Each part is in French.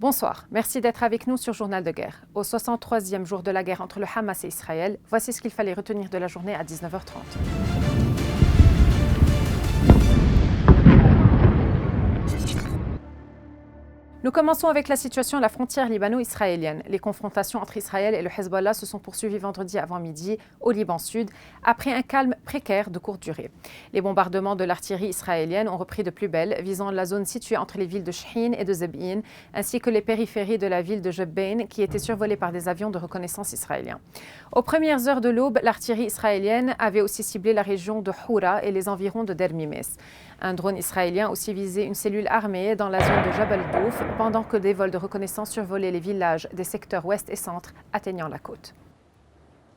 Bonsoir, merci d'être avec nous sur Journal de guerre. Au 63e jour de la guerre entre le Hamas et Israël, voici ce qu'il fallait retenir de la journée à 19h30. Nous commençons avec la situation à la frontière libano-israélienne. Les confrontations entre Israël et le Hezbollah se sont poursuivies vendredi avant-midi au Liban Sud, après un calme précaire de courte durée. Les bombardements de l'artillerie israélienne ont repris de plus belle, visant la zone située entre les villes de Shhin et de Zeb'in, ainsi que les périphéries de la ville de Jebbain, qui étaient survolées par des avions de reconnaissance israéliens. Aux premières heures de l'aube, l'artillerie israélienne avait aussi ciblé la région de Houra et les environs de Der Mimes. Un drone israélien a aussi visé une cellule armée dans la zone de Jabal Douf, pendant que des vols de reconnaissance survolaient les villages des secteurs ouest et centre atteignant la côte.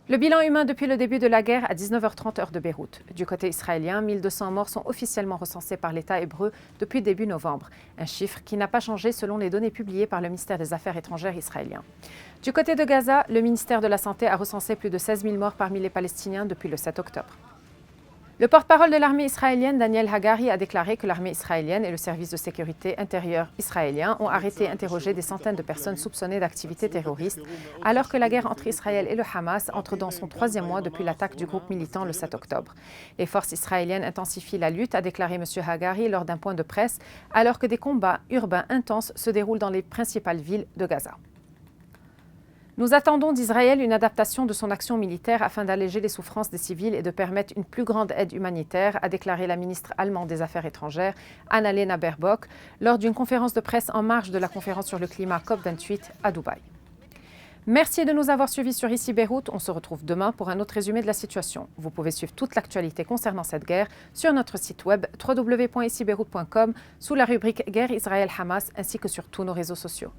Le bilan humain depuis le début de la guerre à 19h30 heure de Beyrouth. Du côté israélien, 1200 morts sont officiellement recensés par l'État hébreu depuis début novembre, un chiffre qui n'a pas changé selon les données publiées par le ministère des Affaires étrangères israélien. Du côté de Gaza, le ministère de la Santé a recensé plus de 16 000 morts parmi les Palestiniens depuis le 7 octobre. Le porte-parole de l'armée israélienne, Daniel Hagari, a déclaré que l'armée israélienne et le service de sécurité intérieure israélien ont arrêté et interrogé des centaines de personnes soupçonnées d'activités terroristes, alors que la guerre entre Israël et le Hamas entre dans son 3e mois depuis l'attaque du groupe militant le 7 octobre. Les forces israéliennes intensifient la lutte, a déclaré M. Hagari lors d'un point de presse, alors que des combats urbains intenses se déroulent dans les principales villes de Gaza. Nous attendons d'Israël une adaptation de son action militaire afin d'alléger les souffrances des civils et de permettre une plus grande aide humanitaire, a déclaré la ministre allemande des Affaires étrangères, Annalena Baerbock, lors d'une conférence de presse en marge de la conférence sur le climat COP28 à Dubaï. Merci de nous avoir suivis sur Ici Beyrouth. On se retrouve demain pour un autre résumé de la situation. Vous pouvez suivre toute l'actualité concernant cette guerre sur notre site web www.icibeyrouth.com sous la rubrique Guerre Israël-Hamas ainsi que sur tous nos réseaux sociaux.